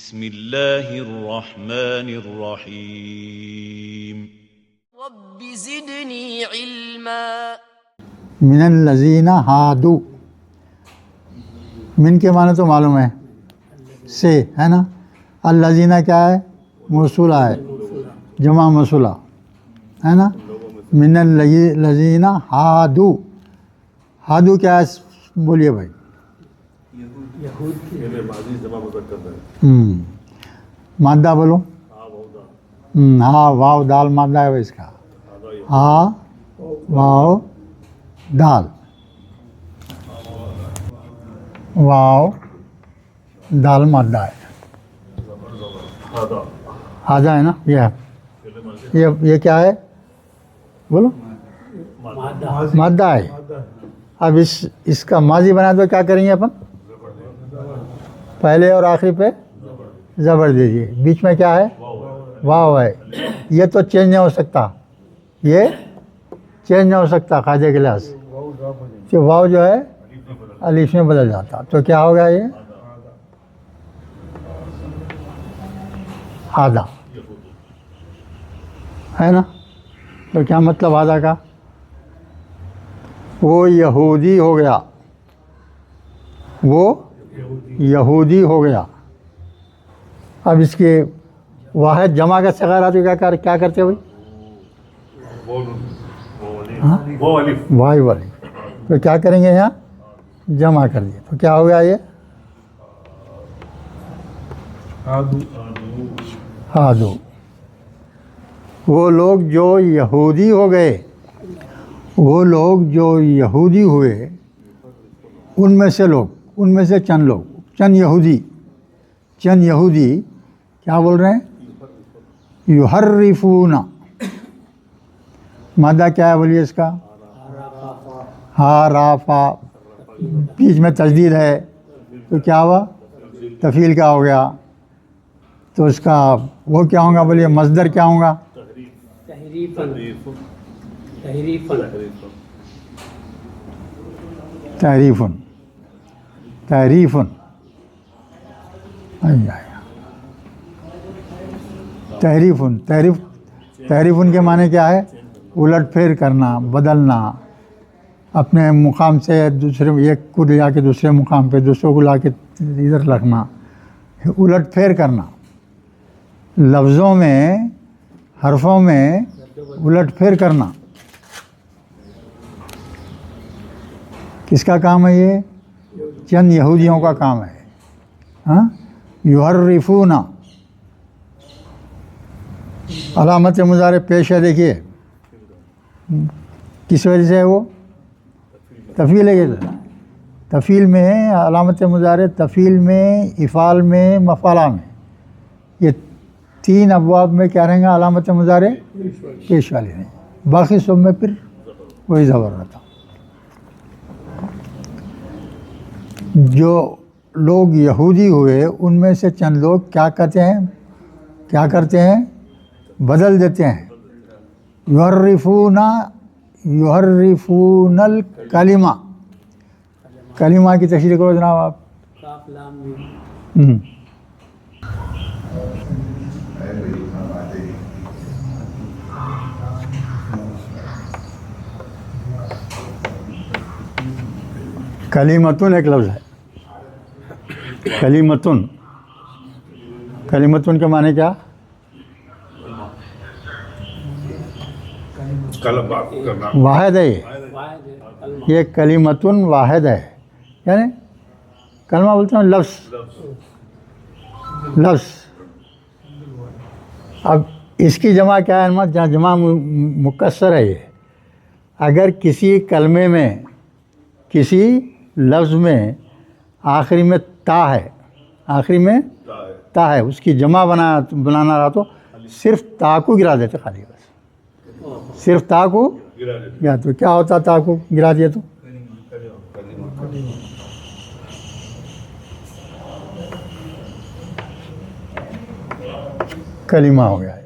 बिस्मिल्लाहिर्रहमानिर्रहीम। रब्बि ज़िदनी इल्मा। मिनल्लज़ीना हादू, मिन के माने तो मालूम है, से है ना। अल्लज़ीना क्या है, मौसूला है, जमा मौसूला है ना। मिनल्लज़ीना हादू, हादू क्या है बोलिए भाई। मादा बोलो। हाँ वाव दाल मादा है इसका। हाँ वाव दाल, वाव दाल मादा है। हादा है ना, ये क्या है बोलो, मादा है। अब इसका माजी बना तो क्या करेंगे अपन, पहले और आखिरी पे ज़बर दीजिए, बीच में क्या है वाव है। ये तो चेंज नहीं हो सकता, ये चेंज नहीं हो सकता कायदे के लिहाज से, तो वाव जो है अलीफ में बदल जाता। तो क्या हो गया ये आधा है ना। तो क्या मतलब आधा का, वो यहूदी हो गया, वो यहूदी हो गया। अब इसके वाहिद जमा का सगारा तो क्या करते हो भाई, वाई वाली, तो क्या करेंगे यहाँ जमा कर दिए, तो क्या हो गया ये हादू। वो लोग जो यहूदी हो गए, वो लोग जो यहूदी हुए, उनमें से लोग, उनमें से चंद लोग, चंद यहूदी क्या बोल रहे हैं, युहर्रिफूना, मादा क्या है बोलिए इसका, हा राफा, बीच में तजदीद है, तो क्या हुआ तफील क्या हो गया, तो उसका वो क्या होगा बोलिए, मस्दर क्या होगा, तहरीफुन, तहरीफुन, तहरीफुन, तहरीफुन के माने क्या है, उलट फेर करना, बदलना, अपने मुकाम से दूसरे एक को ले जाके दूसरे मुकाम पे, दूसरों को ला के इधर रखना, उलट फेर करना, लफ्ज़ों में हरफों में उलट फेर करना। किसका काम है ये, चंद यहूदियों का काम है। हाँ युहर्रिफूना, अलामत मुज़ारे पेश है, देखिए किस वजह से है वो, तफ़ील है ये, तफ़ील में अलामत मुज़ारे, तफ़ील में, इफ़ाल में, मफ़ाला में, ये तीन अबवाब में क्या रहेंगे अलामत मुज़ारे पेश वाली नहीं, बाकी सब में फिर वही ज़बर रहता। जो लोग यहूदी हुए उनमें से चंद लोग क्या कहते हैं, क्या करते हैं, बदल देते हैं। युहर्रिफूनल कलिमा, कलिमा की तशरीह करो जनाब आप। कलीमतुन एक लफ्ज़ है, कलीमतुन, कलीमतुन के माने क्या, वाहिद है ये कलीमतुन वाहिद है, यानी कलमा बोलते हैं लफ्ज़, लफ्ज़। अब इसकी जमा क्या है, जहाँ जमा मुकस्सर है ये, अगर किसी कलमे में, किसी लफ्ज़ में आखिरी में ता है, आखिरी में ता है, उसकी जमा बनाना रहा तो सिर्फ ता को गिरा देते, खाली बस सिर्फ ता को गिरा, तो क्या होता ता को गिरा दिया तो कलीमा हो गया,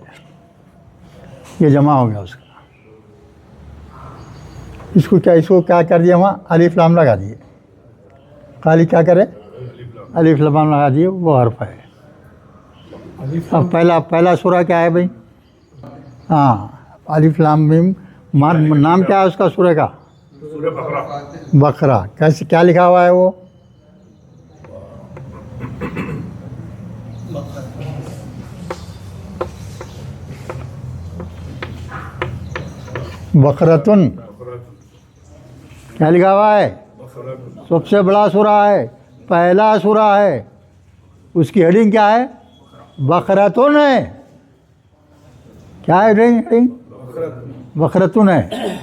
ये जमा हो गया उसका। इसको क्या कर दिया, वहाँ अलिफ लाम लगा दिए, खाली क्या करे अलिफ लाम लगा दिए, वो हर्फ है। अब पहला पहला सूरा क्या है भाई? हाँ, अलिफ लाम मीम। नाम क्या है उसका सूरे का? बकरा। कैसे, क्या लिखा हुआ है वो? बकरतुन। क्या लिखा हुआ है? सबसे बड़ा सूरा है, पहला सूरा है, उसकी हेडिंग क्या है? बकरतुन है। क्या है हेडिंग? बकरतुन है।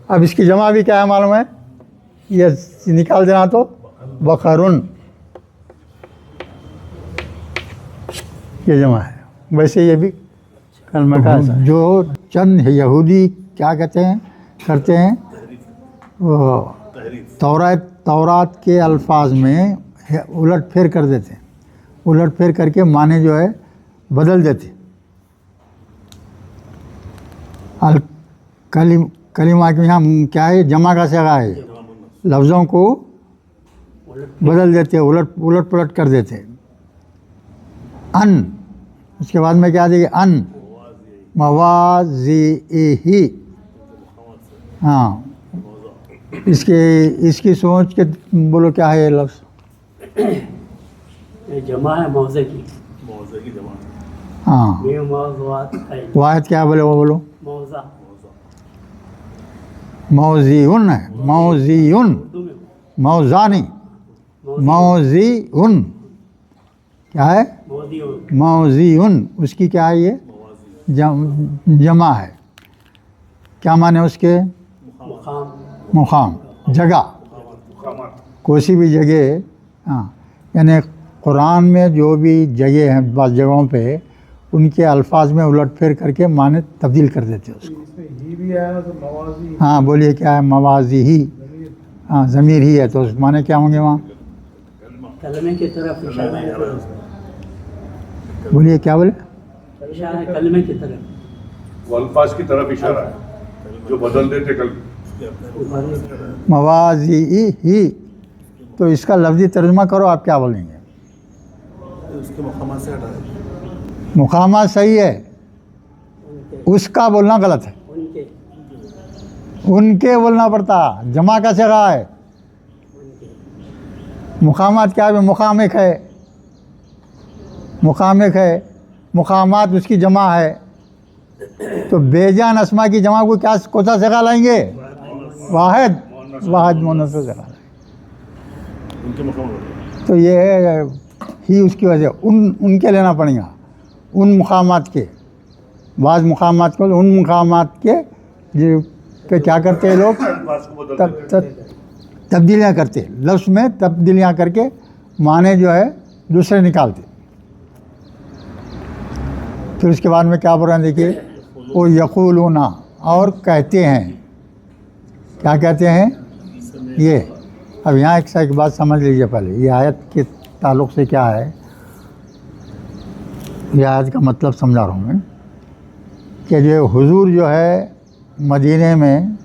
अब इसकी जमा भी क्या है मालूम है? ये निकाल देना तो बकरुन, ये जमा है। वैसे ये भी कलमा का जो चंद यहूदी क्या कहते हैं, करते हैं, वो तौरात के अल्फाज में उलट फेर कर देते हैं। उलट फेर करके माने जो है बदल देते। कलिमा के यहाँ क्या है? जमा का सिगा है। लफ्ज़ों को बदल देते, उलट पलट कर देते। अन, उसके बाद में क्या देंगे? अन मवाज़ीही। हाँ, इसकी सोच के बोलो क्या है ये लफ्ज़? ये जमा है मौज़े की जमा। हाँ, वाहिद क्या बोले वो बोलो? मौज़ा। मौज़ीउन है, मौज़ीउन, मौज़ानी, मौज़ीउन। क्या है? मौज़ीउन। उसकी क्या है? ये जमा है। क्या माने उसके? मुकाम, जगह, कोई भी जगह। हाँ, यानी कुरान में जो भी जगह हैं, बाज़ जगहों पे उनके अल्फाज में उलट फेर करके माने तब्दील कर देते हैं उसको। हाँ, बोलिए क्या है? मवाज़ी ही। हाँ, ज़मीर ही है, तो उस माने क्या होंगे वहाँ? कलमे की तरफ इशारा है। बोलिए क्या बोले? इशारा है कलमे की तरफ। वो अल्फाज की तरफ इशारा है जो बदल देते कल। मवाज़ी ही, तो इसका लफ्ज़ी तर्जुमा करो, आप क्या बोलेंगे? उसके मुकामात से हटा देते। मुकामात सही है, उसका बोलना गलत है। उनके बोलना पड़ता, जमा का सिगा है। मुकामात क्या है? मुकामिक है, मुकामिक है, मुकामात उसकी जमा है। तो बेजान अस्मा की जमा को क्या कौन सा सिगा लाएंगे? वाहिद, वाहिद मुअन्नस से सिगा लाएंगे। तो ये है ही, उसकी वजह उनके लेना पड़ेगा। उन मुकामात के, बाज़ मुकामात को उन मुकामात के जो के क्या करते हैं लोग? तब्दीलियाँ करते, लफ्ज़ में तब्दीलियाँ करके माने जो है दूसरे निकालते। फिर उसके बाद में क्या बोल रहे हैं? देखिए, वो यक़ूलूना, और कहते हैं। क्या कहते हैं? ये अब यहाँ एक बात समझ लीजिए पहले, ये आयत के ताल्लुक़ से क्या है, ये आयत का मतलब समझा रहा हूँ मैं, कि जो हुजूर जो है मदीने में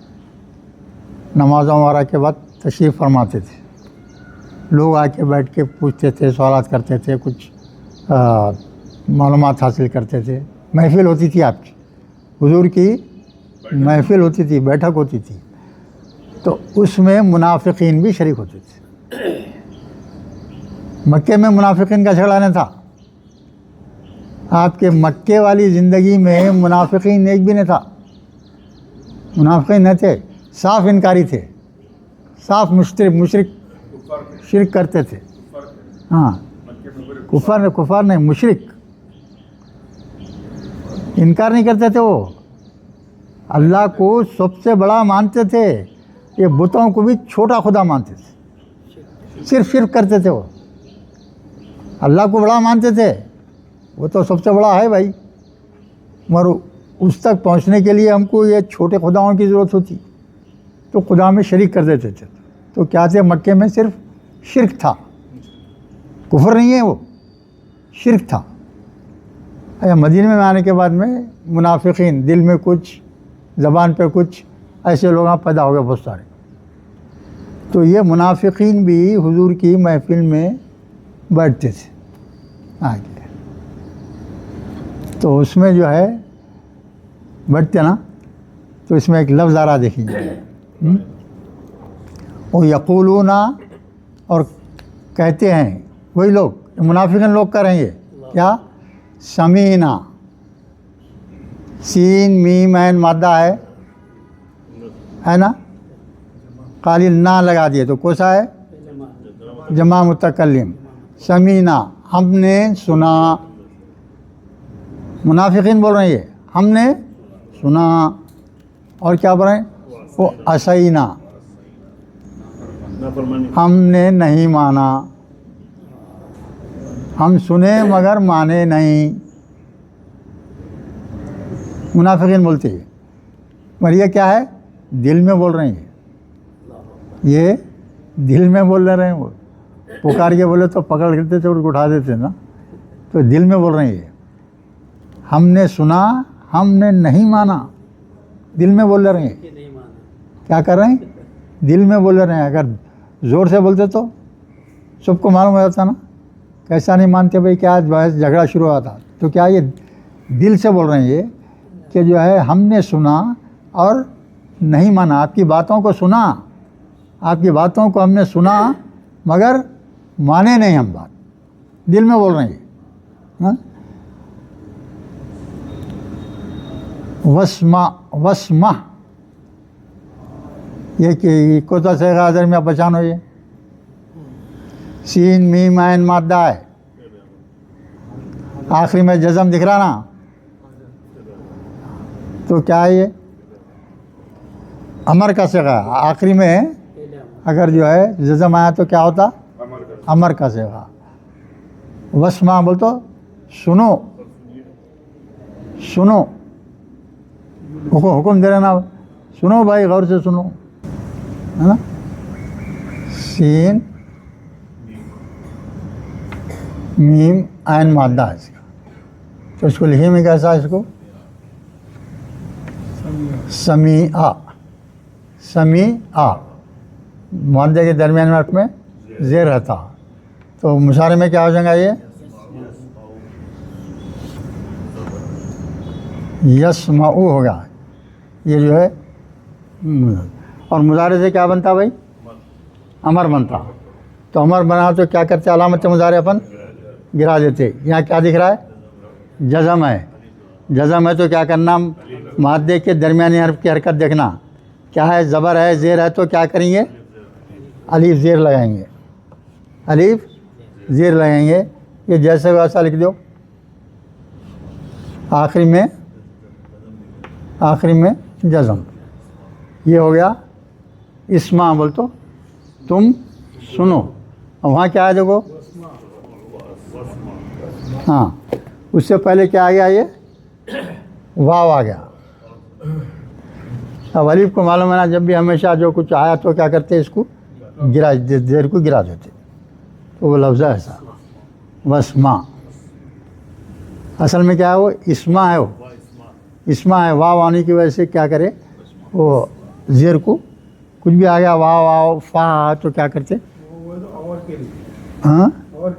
नमाज़ों वगैरह के बाद तशरीफ़ फरमाते थे। लोग आके बैठ के पूछते थे, सवालात करते थे, कुछ मालूमात हासिल करते थे। महफ़िल होती थी आपकी, हुजूर की महफ़िल होती थी, बैठक होती थी। तो उसमें मुनाफिकीन भी शरीक होते थे। मक्के में मुनाफिकीन का झगड़ा नहीं था। आपके मक्के वाली ज़िंदगी में मुनाफिकीन एक भी नहीं था। मुनाफिकीन नहीं थे, साफ इनकारी थे, साफ मुशरिक शिरक करते थे। हाँ, कुफर नहीं, मुशरिक, इनकार नहीं करते थे। वो अल्लाह को सबसे बड़ा मानते थे, ये बुतों को भी छोटा खुदा मानते थे, सिर्फ शिरक करते थे। वो अल्लाह को बड़ा मानते थे, वो तो सबसे बड़ा है भाई, मगर उस तक पहुंचने के लिए हमको ये छोटे खुदाओं की ज़रूरत होती, तो खुदा में शरीक कर देते थे। तो क्या थे? मक्के में सिर्फ शिरक था, कुफर नहीं है, वो शिरक था। अच्छा, मदीने में आने के बाद में मुनाफिकीन, दिल में कुछ, ज़बान पे कुछ, ऐसे लोग पैदा हो गए बहुत सारे। तो ये मुनाफिकीन भी हुजूर की महफिल में बैठते थे आगे। तो उसमें जो है बैठते ना, तो इसमें एक लफ्ज़ आ रहा देखिए, वो यक़ूलूना, और कहते हैं वही लोग, मुनाफिकन लोग करेंगे क्या, समीना, सीन मीम ऐन मादा है ना, काली ना लगा दिए तो कोसा है जमा मुतकल्लिम, समीना हमने सुना, मुनाफिकीन बोल रहे हैं ये, हमने सुना, और क्या बोल रहे हैं वो असईना, हमने नहीं माना, हम सुने मगर माने नहीं, मुनाफिकीन बोलते हैं। मगर ये क्या है, दिल में बोल रहे हैं, ये दिल में बोल रहे हैं, वो पुकार के बोले तो पकड़ लेते थे और उठा देते ना, तो दिल में बोल रहे हैं ये, हमने सुना हमने नहीं माना, दिल में बोल रहे हैं, क्या कर रहे हैं, दिल में बोल रहे हैं। अगर ज़ोर से बोलते तो सबको मालूम हो जाता ना, कैसा नहीं मानते भाई, क्या बहस झगड़ा शुरू हुआ था, तो क्या ये दिल से बोल रहे हैं ये कि जो है हमने सुना और नहीं माना, आपकी बातों को सुना, आपकी बातों को हमने सुना मगर माने नहीं हम बात, दिल में बोल रहे हैं हाँ? वस्मा ये कि कोता से गाजर में पहचान हो, ये सीन मीम ऐन मादा है, आखिरी में जज़म दिख रहा ना, तो क्या है ये अमर का सेगा, आखिरी में अगर जो है जज़म आया तो क्या होता, अमर का सेगा। वस्मा बोल तो सुनो, सुनो, हुक्म दे रहे ना, सुनो भाई गौर से सुनो, है ना, सीन मीम ऐन मादा है इसका, तो इसको लिखिए में कैसा है, इसको समी आ, समी आ, मादे के दरमियान में में ज़ेर रहता, तो मुशारे में क्या हो जाएगा ये यसमाऊ होगा, ये जो है और मुजारे से क्या बनता भाई, अमर बनता, तो अमर बना तो क्या करते, अलामत मुजारे अपन गिरा देते। यहाँ क्या दिख रहा है, जज़म है, जज़म है तो क्या करना, मादे के दरमियानी हर्फ की हरकत देखना, क्या है, ज़बर है ज़ेर है तो क्या करेंगे, अलीफ ज़ेर लगाएंगे, अलीफ ज़ेर लगाएंगे, ये जैसे वैसा लिख दो, आखिरी में जज़म, ये हो गया इस्मा, बोल तो तुम सुनो, और वहाँ क्या है देखो, हाँ उससे पहले क्या आ गया, ये वाव आ गया। अब अलीफ को मालूम है ना, जब भी हमेशा जो कुछ आया तो क्या करते, इसको गिरा, ज़ेर को गिरा देते, तो वो लफ्ज़ है ऐसा, बस माँ, असल में क्या है वो इस्मा है, वो इस्मा है, वाव आने की वजह से क्या करे, वो ज़ेर को कुछ भी आ गया, वाव वाव फा तो क्या करते, हाँ और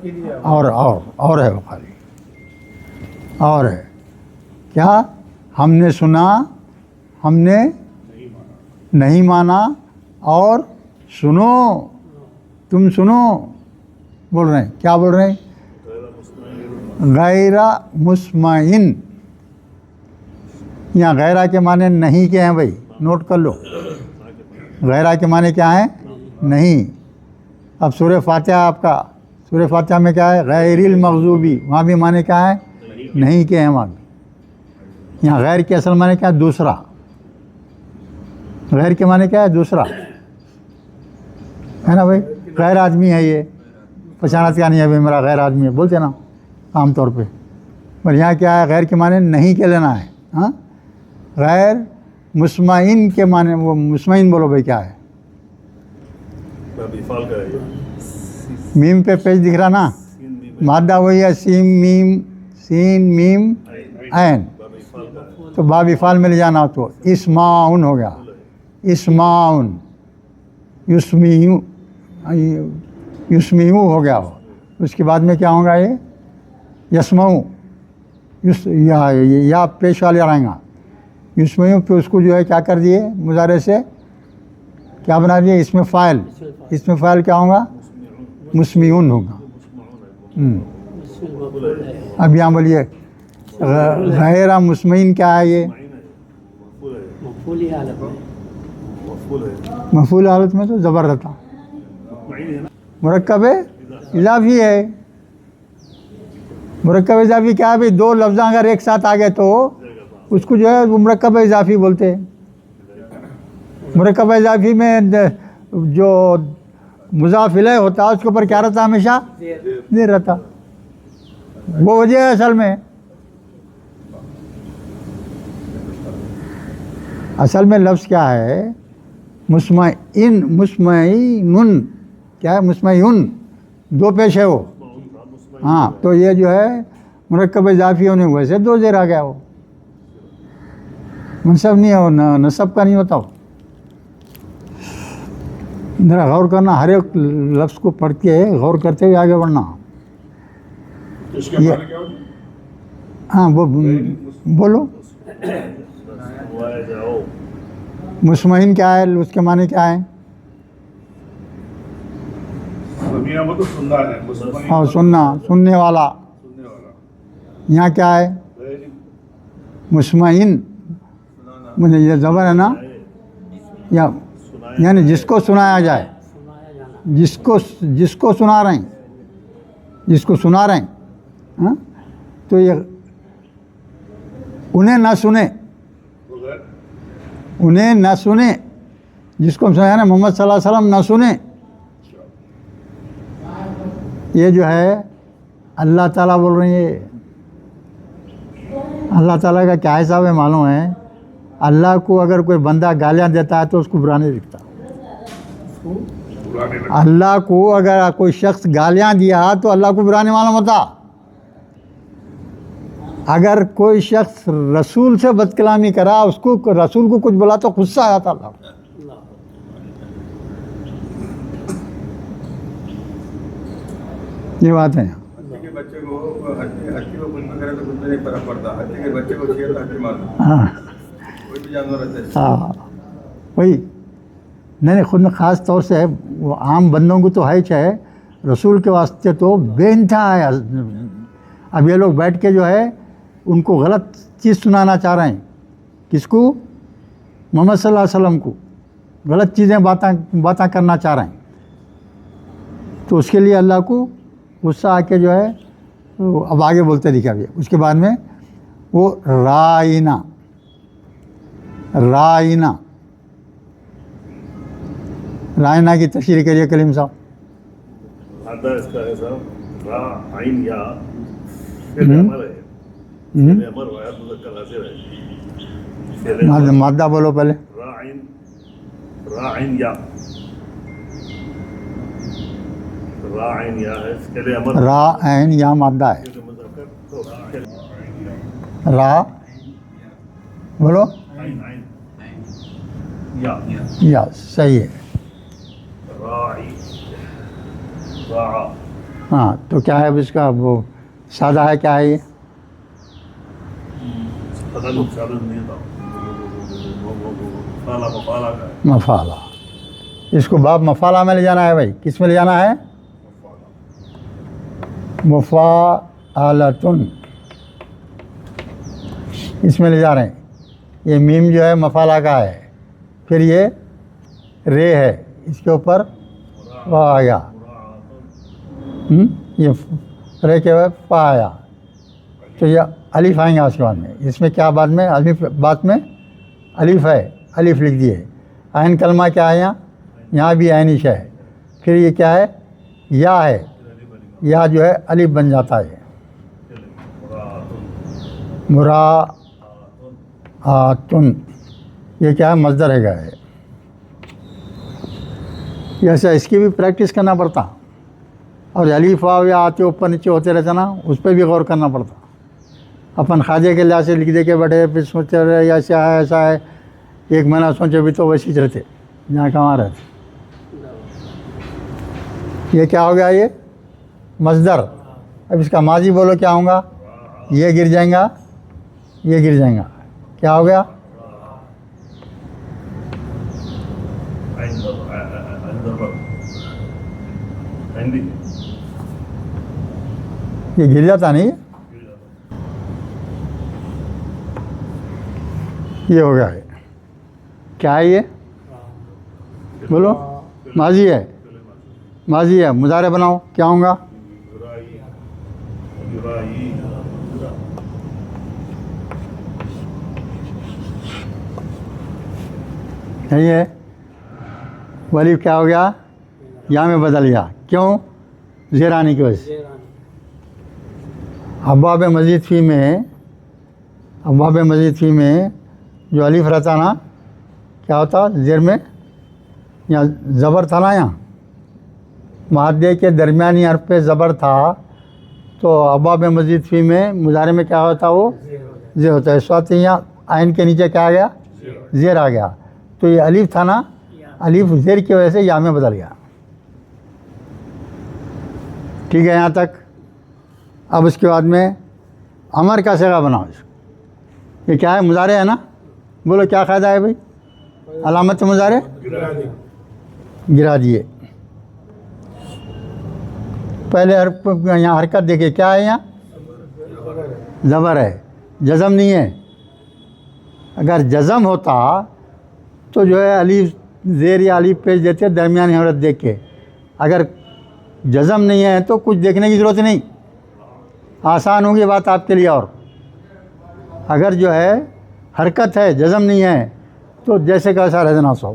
है वो खाली, और है क्या, हमने सुना हमने नहीं माना, और सुनो तुम सुनो, बोल रहे हैं, क्या बोल रहे हैं, गैरा मुस्माइन, यहाँ गैरा के माने नहीं के हैं भाई, नोट कर लो, गैरा के माने क्या है, नहीं। अब सूरह फातिहा, आपका सूरह फातिहा में क्या है, गैरिल मग़ज़ूबी, वहाँ भी माने क्या है, नहीं के हैं वहाँ भी। यहाँ गैर के असल माने क्या है, दूसरा, गैर के माने क्या है, दूसरा, है ना भाई, गैर आदमी है ये, पहचाना क्या नहीं है भाई, मेरा गैर आदमी है, बोलते ना आम तौर पे, पर यहाँ क्या है, गैर के माने नहीं के लेना है, हाँ, गैर मुस्माइन के माने, वो मुस्माइन बोलो भाई क्या है, मीम पे पेज दिख रहा ना, मादा वही है, सीन मीम ऐन, तो बाब इफ़ाल में ले जाना, तो इस्माउन हो गया, इस्माउन, युस्मीयू हो गया वो, उसके बाद में क्या होगा, ये यसमाऊ, या पेश वाले रहेगा, युस्मयून पे उसको जो है क्या कर दिए, मुजारे से क्या बना दिए, इसमें फ़ाइल, इसमें फ़ाइल क्या होगा, मुस्मिऊन होगा। अब यहाँ बोलिए गैरा मुस्मिन क्या है, ये मफूल ही हालत में, मफूल हालत में तो ज़बर रहता, मुरक्कब इज़ाफ़ी है। मुरक्कब इज़ाफ़ी क्या है भाई, दो लफ्ज़ अगर एक साथ आ गए तो उसको जो है वो मुरक्कब इज़ाफ़ी बोलते हैं। मुरक्कब इज़ाफ़ी में जो मुज़ाफ़ इलैह होता है उसके ऊपर क्या रहता, हमेशा नहीं रहता, वो वजह है असल में। असल में लफ्ज़ क्या है, मुस्मईन, मुस्मईनुन क्या है, मुस्मईउन दो पेश है वो, हाँ, तो ये जो है मुरक्कब इज़ाफ़ी होने की वजह से दो ज़ेर आ गया, वो मनसब नहीं है, वो नसब का नहीं होता वो। ज़रा गौर करना, हर एक लफ्ज़ को पढ़ के गौर करते हुए आगे बढ़ना। इसके ये माने क्या होता है? हाँ वो बोलो, मुस्मईन क्या है, उसके माने क्या है, दुनिया में तो सुनना है, मुस्लिम हाँ सुनना, सुनने वाला। सुनने वाला, यहाँ क्या है, मुस्मईन, मुझे ये ज़बर है ना, या यानी जिसको सुनाया जाए, जिसको सुना रहे हैं, जिसको सुना रहे हैं, हाँ? तो ये उन्हें ना सुने, उन्हें ना सुने, जिसको हम सुनाया ना, मोहम्मद सल्लल्लाहु अलैहि वसल्लम ना सुने, ये जो है अल्लाह ताला बोल रही है। अल्लाह ताला का क्या हिसाब है मालूम है, अल्लाह को अगर कोई बंदा गालियाँ देता है तो उसको बुरा नहीं दिखता। अल्लाह को अगर कोई शख्स गालियाँ दिया तो अल्लाह को बुरा नहीं मालूम होता। अगर कोई शख्स रसूल से बदकलामी करा, उसको रसूल को कुछ बोला तो गुस्सा आया था अल्लाह को। ये बात है। हत्ती के बच्चे को हत्ती को कुछ न करे तो कुछ भी नहीं फर्क पड़ता, हत्ती के बच्चे को छेड़ तो हत्ती मारना, हाँ कोई भी जानवर रहता है। हाँ वही, नहीं खुद में ख़ास तौर से वो आम बंदों को तो है ही, चाहे रसूल के वास्ते तो बेइंतहा है। अब ये लोग बैठ के जो है उनको गलत चीज़ सुनाना चाह रहे हैं, किसको, मोहम्मद सल्लल्लाहु अलैहि वसल्लम को गलत चीज़ें बातें करना चाह रहे हैं, तो उसके लिए अल्लाह को गुस्सा आके जो है वो अब आगे बोलते दिखा भी। उसके बाद में वो राइना, राइना, राइना की तशरीह करिए कलीम साहब। आधा इसका है साहब, रा आइन या फिर अमर है, फिर अमर वाया मुज़क्कर हाज़िर है, फिर मादा बोलो पहले, रा आइन या, रा आइन या है, इसके लिए अमर रा ऐन या मादा है, मुज़क्कर तो रा बोलो, आइन आइन या या सही है। राई रा, हाँ तो क्या है अब इसका वो सादा है, क्या है ये, पता नहीं साधन नहीं था, मफाला मफाला का है, मफाला, इसको बाब मफाला में ले जाना है भाई। किस में ले जाना है, मुफ़ाअलतुन, इसमें ले जा रहे हैं। ये मीम जो है मफाला का है, फिर ये रे है, इसके ऊपर वा आ गया, ये रे के बाद पा आया, तो ये अलिफ आएंगे उसके बाद में। इसमें क्या बाद में, अलिफ बाद में अलिफ है, अलिफ लिख दिए। आयन कलमा क्या है, यहाँ भी आयनिश है, फिर ये क्या है, या है, या जो है अलिफ बन जाता है। मुराआतुन, ये क्या है, मज़दर है, है। ऐसा इसकी भी प्रैक्टिस करना पड़ता, और अलीफ वाव या आते ऊपर नीचे होते रहते ना, उस पर भी गौर करना पड़ता। अपन खाजे के लिहाज से लिख दे के बैठे, फिर सोचते रहे ऐसा है ऐसा है, एक महीना सोचे भी तो वैसे ही रहते जहाँ कहाँ रहते। ये क्या हो गया, ये मज़दर। अब इसका माजी बोलो क्या होगा, ये गिर जाएगा, ये गिर जाएगा, क्या हो गया? ये गिर जाता नहीं, ये हो गया है। क्या है ये? बोलो। माजी है, माजी है। मुजारे बनाओ, क्या होगा? नहीं है, वली क्या हो गया? या में बदल गया। क्यों? ज़ेरानी की वजह से। अब्वाब मज़ीद फ़ी में, अब्वाब मज़ीद फ़ी में जो अलिफ रहता ना, क्या होता? ज़ेर में यहाँ ज़बर था ना, यहाँ मुहद्दे के दरमियानी हर्फ पे ज़बर था, तो अब्वाब मज़ीद फ़ी में मुजारे में क्या होता? वो ज़ेर होता है। इस वक्त यहाँ आइन के नीचे क्या आ गया? ज़ेर आ गया। तो ये अलिफ था ना, अलिफ ज़ेर की वजह से या में बदल गया। ठीक है यहाँ तक। अब उसके बाद में अमर का सेगा बनाओ। ये क्या है? मुजारे है ना। बोलो क्या फ़ायदा है भाई? अलामत मुजारे गिरा दिए। पहले यहाँ हरकत देखिए, क्या है? यहाँ ज़बर है, जज़म नहीं है। अगर जज़म होता तो जो है अलीफ ज़ेर या अलीफ पेश देते दरमियानी हरकत देख के। अगर जज़म नहीं है तो कुछ देखने की ज़रूरत नहीं, आसान होगी बात आपके लिए। और अगर जो है हरकत है, जज़म नहीं है, तो जैसे कैसा रह देना सो,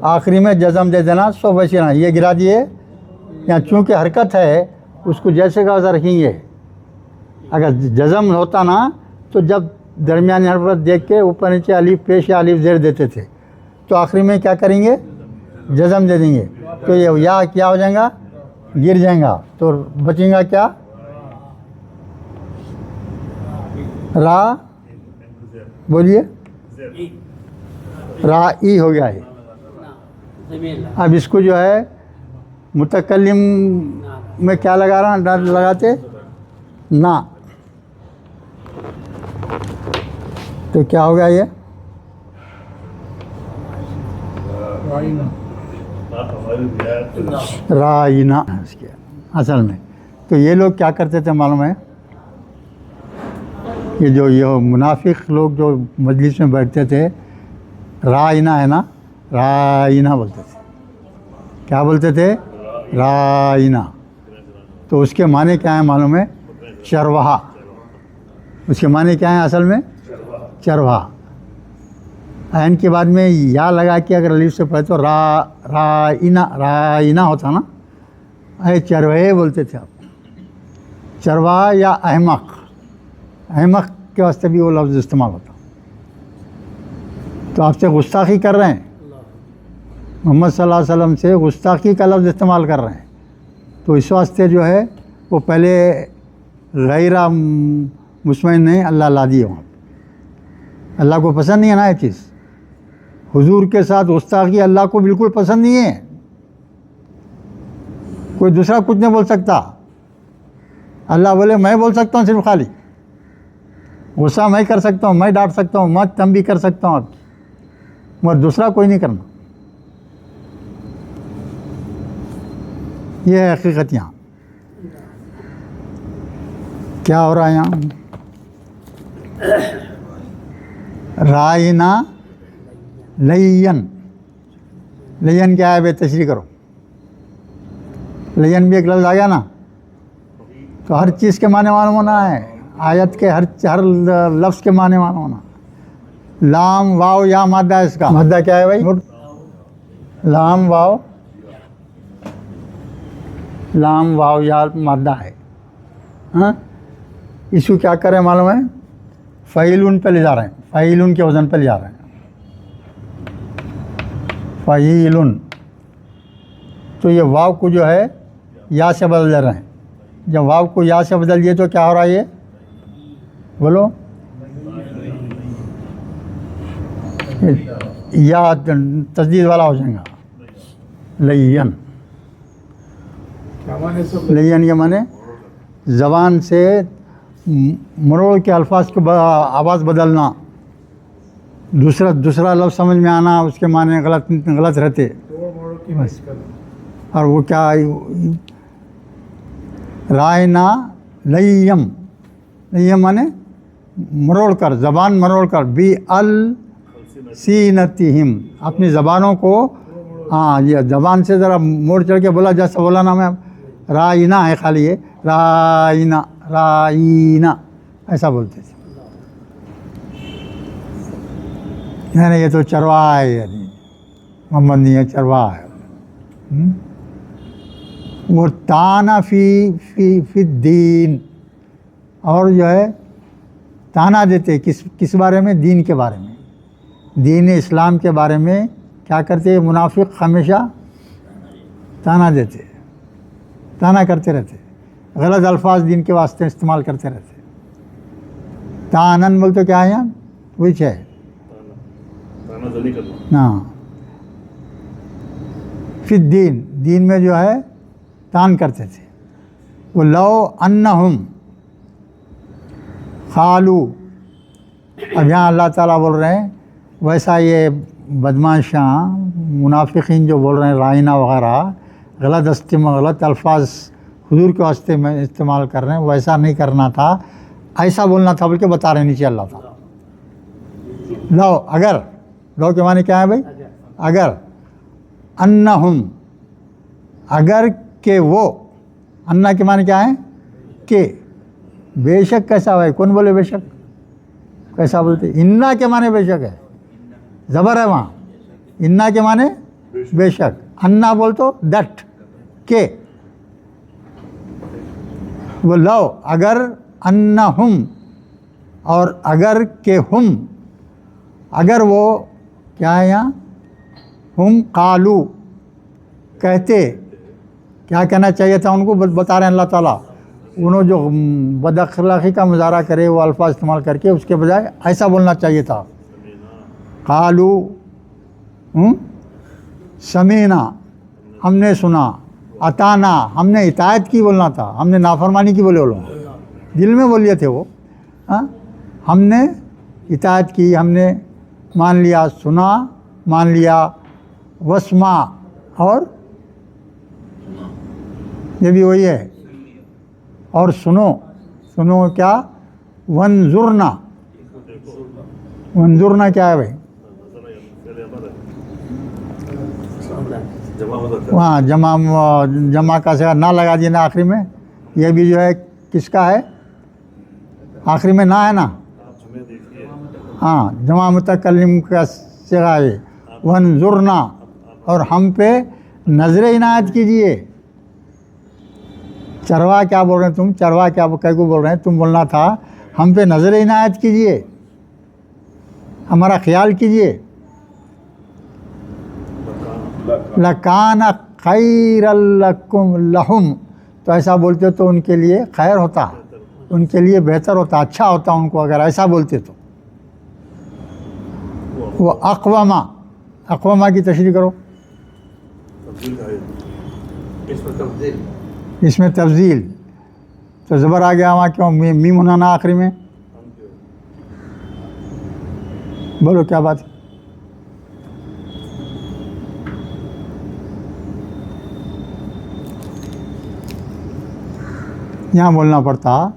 आखिरी में जज़म दे देना सो, वैसे ना। ये गिरा दिए यहाँ, चूँकि हरकत है उसको जैसे का वैसा रखेंगे। अगर जज़म होता ना तो जब दरमियानी हरकत देख के ऊपर नीचे अलीफ पेश या अलीफ ज़ेर देते थे, तो आखिरी में क्या करेंगे? जज़म दे देंगे। तो ये या क्या हो जाएगा? गिर जाएगा। तो बचेगा क्या? रा, बोलिए। रा ई हो गया है। अब इसको जो है मुतकल्लिम में क्या लगा रहा है? लगाते ना, तो क्या हो गया? ये राइना इसके असल में। तो ये लोग क्या करते थे मालूम है? ये जो ये मुनाफिक लोग जो मजलिस में बैठते थे, राइना है ना, राइना बोलते थे। क्या बोलते थे? राइना। तो उसके माने क्या है मालूम है? चरवाहा। उसके माने क्या है असल में? चरवाहा। ऐन के बाद में या लगा के अगर अलीफ से पढ़े तो राइना होता ना। अरे चरवाहे बोलते थे आप, चरवाहा या अहमक। अहमक के वास्ते भी वो लफ्ज़ इस्तेमाल होता। तो आपसे गुस्ताखी कर रहे हैं, मोहम्मद सल्लल्लाहु अलैहि वसल्लम से गुस्ताखी का लफ्ज़ इस्तेमाल कर रहे हैं, तो इस वास्ते जो है वो पहले गैरा मुस्मिन नहीं अल्लाह ला दिए वहाँ। अल्लाह को पसंद नहीं है ना ये चीज़। हुजूर के साथ गुस्ताखी अल्लाह को बिल्कुल पसंद नहीं है। कोई दूसरा कुछ नहीं बोल सकता। अल्लाह बोले मैं बोल सकता हूँ सिर्फ खाली, गुस्सा मैं कर सकता हूँ, मैं डांट सकता हूँ, मैं तंबी कर सकता हूँ आपकी, मगर दूसरा कोई नहीं करना। ये है हकीकत। यहाँ क्या हो रहा है? यहाँ राइना लयन। लयन क्या है बे? तशरीह करो। लयन भी एक लफ्ज़ आ गया ना। तो हर चीज़ के माने मालूम होना है, आयत के हर लफ्ज़ के माने मालूम होना। लाम वाव या मादा है इसका। मादा क्या है भाई? लाम वाव, लाम वाव या मादा है। हाँ, इसको क्या करें मालूम है? फ़ईलुन पे ले जा रहे हैं, फ़ईलुन के वज़न पे ले जा रहे हैं। फ़ईलुन, तो ये वाव को जो है या से बदल दे रहे हैं। जब वाव को या से बदल दिए तो क्या हो रहा है? ये बोलो। या तस्दीद वाला हो जाएगा। लयन, लयन के माने ज़बान से मरोड़ के अल्फाज के आवाज़ बदलना, दूसरा लफ्ज़ समझ में आना, उसके माने गलत रहते। बस। और वो क्या, रायना लय्यम, लय्यम माने मरोड़ कर, ज़बान मरोड़ कर, बी अल सीनतिहिम, अपनी ज़बानों को, हाँ ये ज़बान से ज़रा मोड़ चढ़ के बोला, जैसा बोला ना मैं, रायना है खाली, ये रायना रायना ऐसा बोलते थे। यानी ये तो चरवाहा है, यानी मोहम्मद नहीं है, चरवाहा है। वो ताना फी दीन, और जो है ताना देते किस बारे में, दीन के बारे में, दीन इस्लाम के बारे में क्या करते, मुनाफिक हमेशा ताना देते, ताना करते रहते, गलत अल्फाज दीन के वास्ते इस्तेमाल करते रहते। तानन बोल तो क्या है यहाँ, वही है ना, फिर दीन में जो है तान करते थे। वो लो अन्नहुम खालू, अब यहाँ अल्लाह ताला बोल रहे हैं, वैसा ये बदमाशां मुनाफिकीन जो बोल रहे हैं राइना वगैरह, गलत अल्फाज हुजूर के वास्ते में इस्तेमाल कर रहे हैं, वैसा नहीं करना था, ऐसा बोलना था, बल्कि बता रहे नीचे अल्लाह ताला। लो, अगर, लो के माने क्या है भाई, अगर, अन्नहुम, अगर के वो, अन्ना के माने क्या है, के, बेशक कैसा भाई, कौन बोले बेशक, कैसा बोलते, इन्ना के माने बेशक है, ज़बर है वहाँ, इन्ना के माने बेशक, अन्ना बोल तो दट, के, वो लो, अगर अन्ना हम, और अगर के हम, अगर वो क्या है यहाँ, हम कालू कहते, क्या कहना चाहिए था उनको, बता रहे हैं अल्लाह ताला, उन्होंने जो बदअखलाक़ी का मुजाहरा करे वो अल्फाज इस्तेमाल करके, उसके बजाय ऐसा बोलना चाहिए था, कालू समीना, हमने सुना, अताना, हमने इतायत की बोलना था, हमने नाफरमानी की बोले, दिल में बोलिए थे वो, हमने इतायत की, हमने मान लिया, सुना मान लिया, वस्मा, और ये भी वही है, और सुनो क्या, वंजुरना, वंजुरना क्या है भाई, वहाँ जमा का से ना लगा दिए ना आखिरी में, ये भी जो है किसका है, आखिरी में ना है ना, हाँ जमा मुतकल्लिम का सिगा है, वंजुरना, और हम पे नज़र इनायत कीजिए। चरवा क्या बोल रहे हैं तुम, चरवा क्या कह को बोल रहे हैं, तुम बोलना था हम पे नज़र इनायत कीजिए, हमारा ख्याल कीजिए। लकाना खैरल्लकुम लहुम, तो ऐसा बोलते तो उनके लिए खैर होता, उनके लिए बेहतर होता, अच्छा होता उनको, अगर ऐसा बोलते तो। वो अक़वामा, अक़वामा की तशरीह करो, इसमें तब्दील, तो ज़बर आ गया वहाँ, क्यों मीम होना ना आखिरी में, बोलो क्या बात है। यहाँ बोलना पड़ता,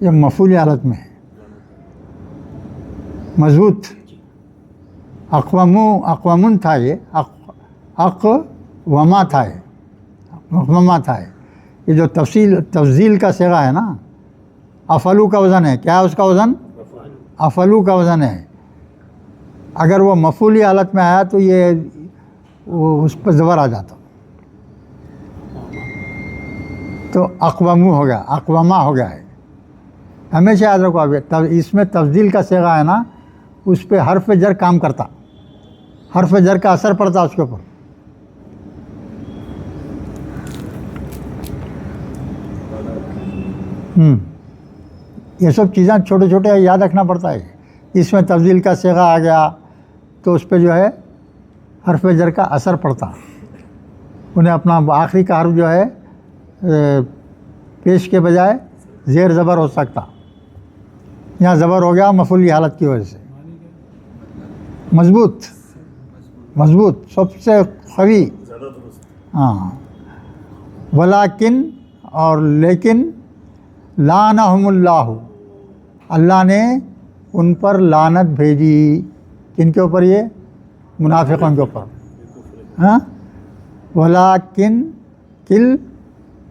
ये मफूली हालत में है, मजबूत, अक़वामुन था, ये अक़वमा था, ये अक़वमा था, ये जो तफसील का सिगा है ना, अफलू का वज़न है, क्या है उसका वज़न, अफलू का वज़न है। अगर वो मफूली हालत में आया तो ये उस पर ज़बर आ जाता, तो अक़वमू हो गया, अक़वमा हो गया है। हमेशा याद रखो, अभी इसमें तब्दील का सिगा है ना, उस पर हर्फ जर काम करता, हर्फ जर का असर पड़ता उसके ऊपर। ये सब चीज़ें छोटे छोटे याद रखना पड़ता है। इसमें तब्दील का सिगा आ गया तो उस पर जो है हर्फ जर का असर पड़ता, उन्हें अपना आखिरी का हर्फ जो है पेश के बजाय ज़ेर ज़बर हो सकता, यहाँ ज़बर हो गया मफूली हालत की वजह से। मजबूत, मजबूत, सबसे कवी। ज़्यादा दुरुस्त। हाँ, वलाकिन और लेकिन, लानहुमुल्लाहु, अल्लाह ने उन पर लानत भेजी। किनके ऊपर? ये मुनाफिकों के ऊपर। हाँ, वलाकिन किल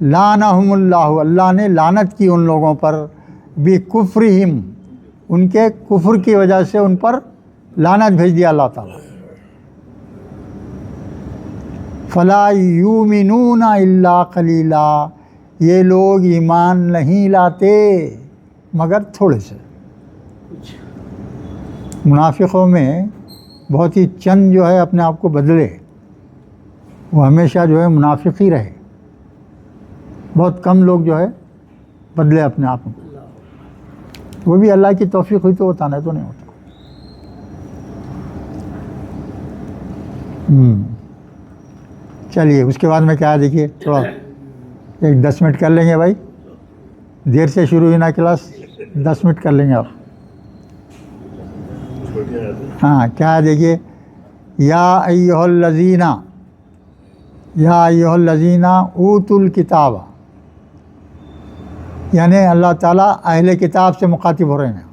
लानहुमुल्लाहु, अल्लाह ने लानत की उन लोगों पर, बिकुफ्रिहिम, उनके कुफ्र की वजह से उन पर लानत भेज दिया अल्लाह ताला। फला युमिनूना इल्ला कलीला, ये लोग ईमान नहीं लाते मगर थोड़े से। मुनाफिकों में बहुत ही चंद जो है अपने आप को बदले, वो हमेशा जो है मुनाफिक ही रहे। बहुत कम लोग जो है बदले अपने आप को, वो भी अल्लाह की तौफीक हुई तो होता, नहीं तो नहीं होता। चलिए उसके बाद में क्या है देखिए, थोड़ा एक 10 मिनट कर लेंगे भाई, देर से शुरू हुई ना क्लास, 10 मिनट कर लेंगे आप। छोटी आयत है। हाँ, क्या है देखिए, या अय्युहल्लज़ीना, या अय्युहल्लज़ीना ऊतुल किताब, यानी अल्लाह ताला अहले किताब से मुखातिब हो रहे हैं।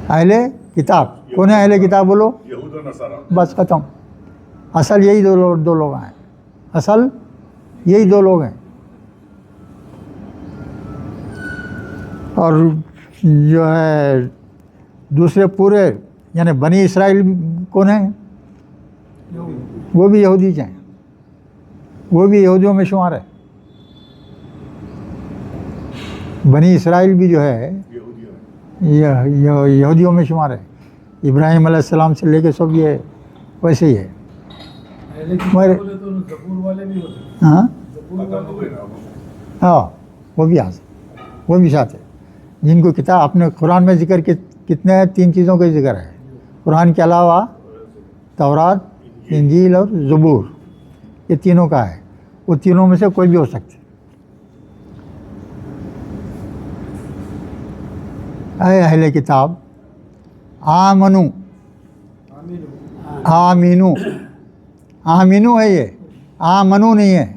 अहले किताब कौन है? अहले किताब बोलो, यहूद और नसारा। बस ख़त्म। असल यही दो लोग हैं, असल यही दो लोग हैं। और जो है दूसरे पूरे यानी बनी इसराइल कौन है? वो भी यहूदी हैं, वो भी यहूदियों में शुमार है। बनी इसराइल भी जो है यहूदियों में शुमार है। इब्राहिम अलैहिस्सलाम से लेके सब ये वैसे ही है। हाँ हाँ, वो भी आ वो भी साथ है। जिनको किताब अपने कुरान में जिक्र कितने हैं? 3 चीज़ों का जिक्र है कुरान के अलावा, तौरात, इंजील और ज़बूर, ये तीनों का है। वो तीनों में से कोई भी हो सकते। ऐ अहले किताब, आमनु, आमीनू, आमीनू है ये, आमनु नहीं है।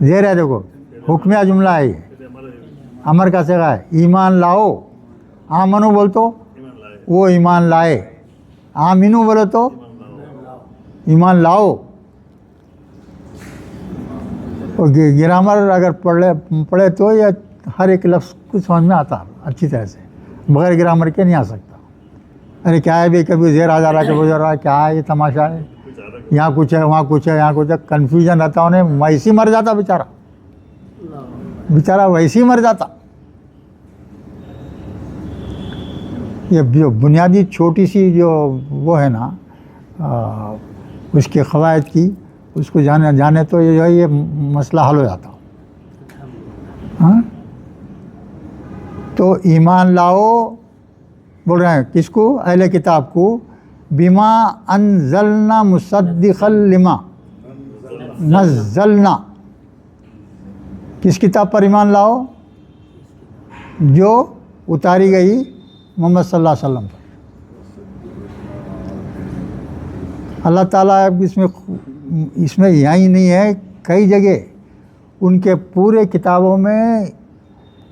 ज़ेर है देखो, हुक्मिया जुमला है ये, अमर का सेगा है। ईमान लाओ, आमनु बोल तो वो ईमान लाए, आमीनू बोलो तो ईमान लाओ। और ग्रामर अगर पढ़े तो ये हर एक लफ्ज़ को समझ में आता अच्छी तरह से, बगैर ग्रामर के नहीं आ सकता। अरे क्या है भाई, कभी ज़ेर आ जा रहा है, कभी रहा है, क्या है ये तमाशा है, यहाँ कुछ है वहाँ कुछ है, यहाँ कुछ है, कन्फ्यूजन रहता। उन्हें वैसे ही मर जाता बेचारा, बेचारा वैसे ही मर जाता। ये जो बुनियादी छोटी सी जो वो है ना उसके क़वायद की, उसको जाने तो ये जो है ये मसला हल हो जाता। हाँ, तो ईमान लाओ बोल रहे हैं किसको? अहले किताब को। बिमा अनज़लना मुसद्दिक़ल लिमा नज़्ज़लना, किस किताब पर ईमान लाओ? जो उतारी गई मोहम्मद सल्लल्लाहु अलैहि वसल्लम पर। अल्लाह ताला इसमें यही नहीं है, कई जगह उनके पूरे किताबों में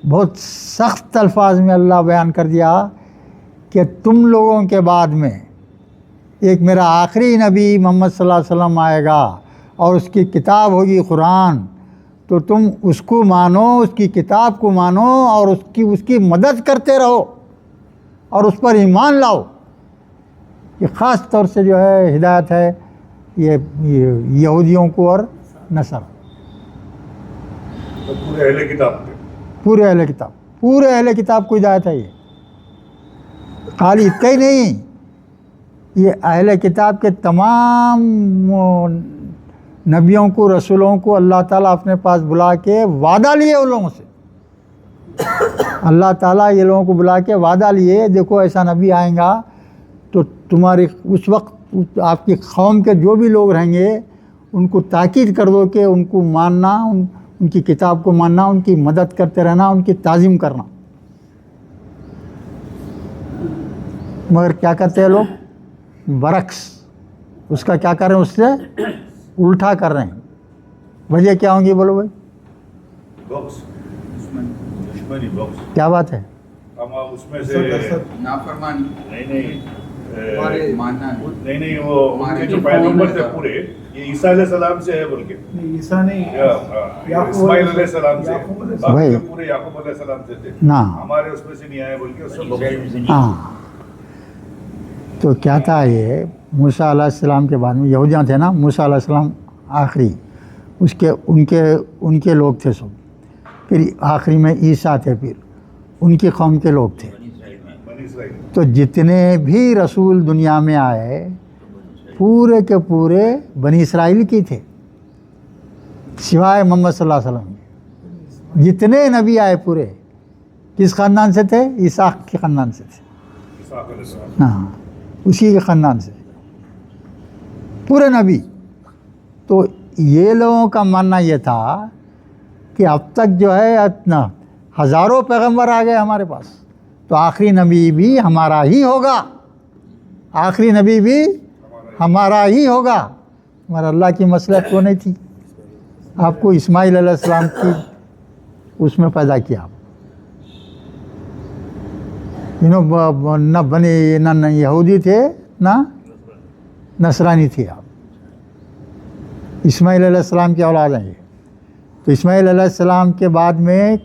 बहुत सख्त अल्फाज में अल्लाह बयान कर दिया कि तुम लोगों के बाद में एक मेरा आखिरी नबी मोहम्मद सल्लल्लाहु अलैहि वसल्लम आएगा और उसकी किताब होगी कुरान, तो तुम उसको मानो, उसकी किताब को मानो और उसकी मदद करते रहो और उस पर ईमान लाओ। ये ख़ास तौर से जो है हिदायत है ये यहूदियों को और नसर, तो पूरे अहले किताब पे, पूरे अहले किताब को हिदायत है। ये खाली इतना ही नहीं, ये अहले किताब के तमाम नबियों को, रसूलों को अल्लाह ताला अपने पास बुला के वादा लिए उन लोगों से। अल्लाह ताला ये लोगों को बुला के वादा लिए, देखो ऐसा नबी आएगा तो तुम्हारे उस वक्त आपकी कौम के जो भी लोग रहेंगे उनको ताकीद कर दो कि उनको मानना, उनकी किताब को मानना, उनकी मदद करते रहना, उनकी ताज़ीम करना। मगर क्या करते हैं लोग, बरक्स उसका क्या कर रहे हैं, उससे उल्टा कर रहे हैं। वजह क्या होंगी बोलो भाई, बॉक्स दुश्मनी बॉक्स क्या बात है? हम उसमें से नाफरमानी नहीं मानना नहीं वो उनके जो पैगंबर थे पूरे, ये ईसा अलैहिस्सलाम से है बोल के, ईसा नहीं, इस्माइल अलैहिस्सलाम से, बाकी वही। तो पूरे याकूब अलैहिस्सलाम से थे ना हमारे उसमें से नहीं आए बोल के उससे बॉक्स। हाँ, तो क्या था ये, मूसा अलैहिस्सलाम के बाद में यहूदियाँ थे ना, मूसा अलैहिस्सलाम आखिरी, उसके उनके लोग थे सब, फिर आखिरी में ईसा थे, फिर उनकी कौम के लोग थे। बनी इसराइल तो जितने भी रसूल दुनिया में आए पूरे के पूरे बनी इसराइल की थे, सिवाय मोहम्मद सल्लल्लाहु अलैहि वसल्लम। जितने नबी आए पूरे किस ख़ानदान से थे, ईसाक के ख़ानदान से थे। ईसा अलैहिस्सलाम हाँ, उसी के ख़ानदान से पूरे नबी। तो ये लोगों का मानना ये था कि अब तक जो है इतना हज़ारों पैगंबर आ गए हमारे पास, तो आखिरी नबी भी हमारा ही होगा, आखिरी नबी भी हमारा ही होगा। मगर अल्लाह की मसलहत वो नहीं थी, आपको इस्माइल अलैहिस्सलाम की उसमें पैदा किया, न बनी न यहूदी थे ना नसरानी थे आप, इस्माइल अलैहिस्सलाम की औलाद हैं ये। तो इस्माइल अलैहिस्सलाम के बाद में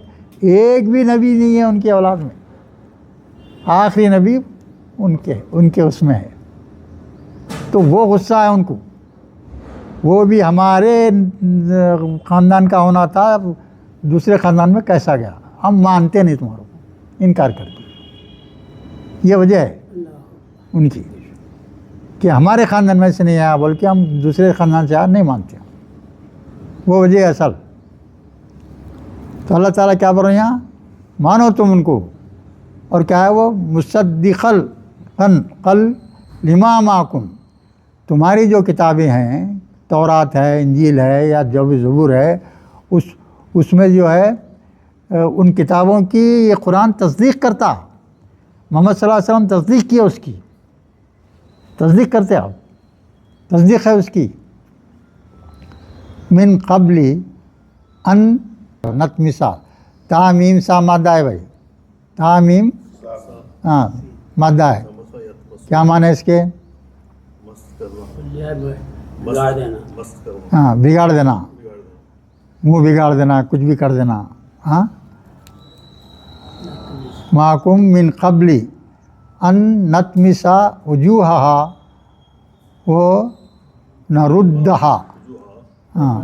एक भी नबी नहीं है उनकी औलाद में, आखिरी नबी उनके उसमें है। तो वो गुस्सा है उनको, वो भी हमारे ख़ानदान का होना था, दूसरे ख़ानदान में कैसा गया, हम मानते नहीं तुम्हारे को, इनकार करते। ये वजह है उनकी कि हमारे ख़ानदान में से नहीं आया बोल के हम दूसरे ख़ानदान से आया नहीं मानते, वो वजह है असल। तो अल्लाह ताला क्या बोल रहे हैं यहाँ, मानो तुम उनको, और क्या है वो, मुसद्दिक़ल कल लिमा माकुम, तुम्हारी जो किताबें हैं, तौरात है, इंजील है या जो भी ज़बूर है, उसमें जो है उन किताबों की ये कुरान तस्दीक़ करता, मोहम्मद सल्लल्लाहु अलैहि वसल्लम तस्दीक़ किया, उसकी तस्दीक़ करते आप, तस्दीक़ है उसकी। मिन क़ब्ली अन नतमिसा, तामीम सा मादा है भाई, तामीम हाँ मादा है, क्या माने इसके, हाँ बिगाड़ देना, मुँह बिगाड़ देना, कुछ भी कर देना। हाँ, माकुम मिन क़ब्ली अन नतमिसा वजूहहा वो नरुद्दहा हाँ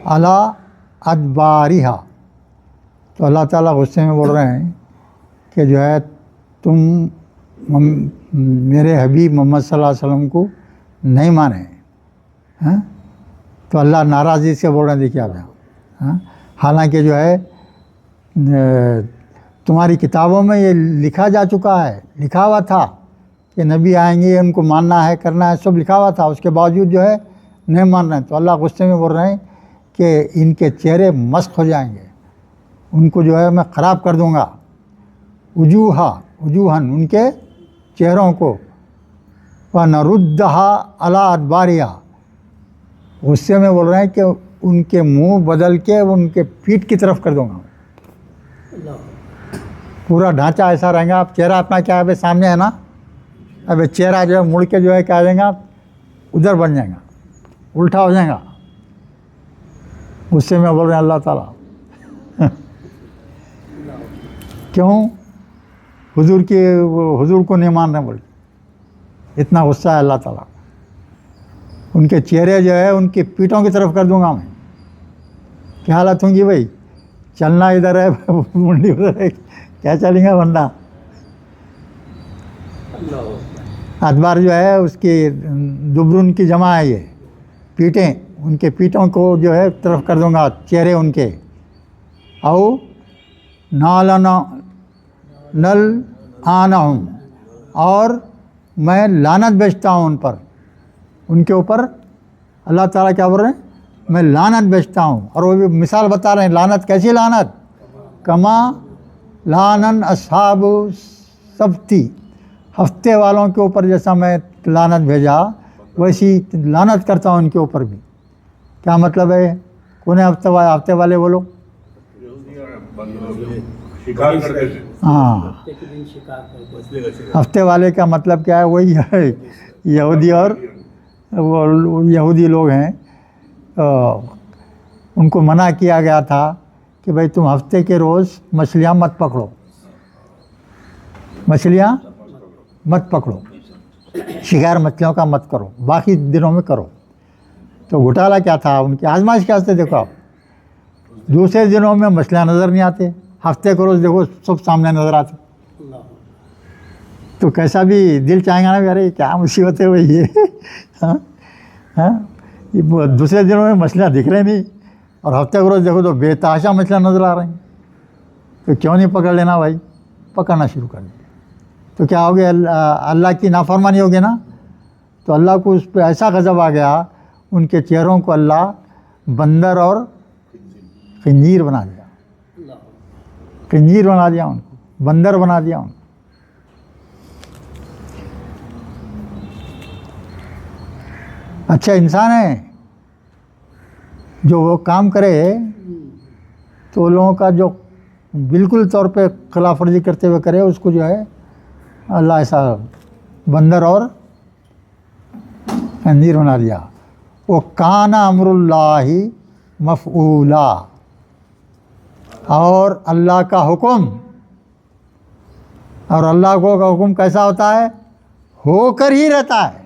अला अदबारिहा। तो अल्लाह ताला गुस्से में बोल रहे हैं कि जो है तुम मेरे हबीब मोहम्मद सल्लल्लाहु अलैहि वसल्लम को नहीं माने हैं। तो अल्लाह नाराज़ी से बोल रहे हैं, देखिए आप यहाँ। हाँ, हालांकि जो है तुम्हारी किताबों में ये लिखा जा चुका है, लिखा हुआ था कि नबी आएंगे, उनको मानना है, करना है, सब लिखा हुआ था, उसके बावजूद जो है नहीं मान रहे हैं। तो अल्लाह गुस्से में बोल रहे हैं कि इनके चेहरे मस्क हो जाएंगे, उनको जो है मैं ख़राब कर दूँगा। वजूहन उनके चेहरों को, व नरुद्दहा अला अदबारिहा, गुस्से में बोल रहे हैं कि उनके मुंह बदल के उनके पीठ की तरफ कर दूँगा। पूरा ढांचा ऐसा रहेगा, आप चेहरा अपना क्या है सामने है ना, अब चेहरा जो है मुड़ के जो है क्या आ जाएगा, उधर बन जाएगा, उल्टा हो जाएगा। गुस्से में बोल रहे हैं अल्लाह ताला क्यों, हुजूर को नहीं मान रहे बोल, इतना गुस्सा है अल्लाह ताला। उनके चेहरे जो है उनकी पीठों की तरफ कर दूंगा मैं। क्या हालत होंगी भाई, चलना इधर है मुंडी उधर है, क्या चलेंगे वरना। अदबार जो है उसकी दुबरुन की जमा है ये, पीठें, उनके पीठों को जो है तरफ कर दूंगा, चेहरे उनके। आओ नल आना हूँ, और मैं लानत भेजता हूँ उन पर, उनके ऊपर। अल्लाह ताला क्या बोल रहे हैं, मैं लानत भेजता हूँ। और वो भी मिसाल बता रहे हैं, लानत कैसी लानत, कमा लानन अस्हाब सब्ती, हफ्ते वालों के ऊपर जैसा मैं लानत भेजा वैसी लानत करता हूँ उनके ऊपर भी। क्या मतलब है? कौन है हफ्ते वाले बोलो? शिकार करते थे। हाँ, मछली का शिकार। हफ्ते वाले का मतलब क्या है? वही है यहूदी और वो यहूदी लोग हैं। उनको मना किया गया था कि भाई तुम हफ्ते के रोज़ मछलियाँ मत पकड़ो, मछलियाँ मत पकड़ो, शिकार मछलियों का मत करो, बाकी दिनों में करो। तो घोटाला क्या था? उनकी आजमाइश क्या थे? देखो आप, दूसरे दिनों में मछलियाँ नज़र नहीं आते, हफ्ते को रोज़ देखो सब सामने नज़र आते। तो कैसा भी दिल चाहेगा ना, अरे क्या मुसीबत है भाई ये। हाँ हाँ, ये दूसरे दिनों में मछलियाँ दिख रही नहीं और हफ्ते को रोज़ देखो तो बेतहाशा मछलियाँ नज़र आ रही। तो क्यों नहीं पकड़ लेना भाई? पकड़ना शुरू कर दिया। तो क्या हो गया? अल्लाह की नाफरमानी हो गई ना, तो अल्लाह को उस पर ऐसा गज़ब आ गया, उनके चेहरों को अल्लाह बंदर और खंजीर बना दिया, खंजीर बना दिया उनको, बंदर बना दिया उनको। अच्छा इंसान है जो वो काम करे तो लोगों का जो बिल्कुल तौर पे खिलाफ वर्जी करते हुए करे, उसको जो है अल्लाह ऐसा बंदर और खंजीर बना दिया। वो काना अमरुल्लाहि मफ़ऊला, और अल्लाह का हुक्म, और अल्लाह को का हुक्म कैसा होता है? होकर ही रहता है।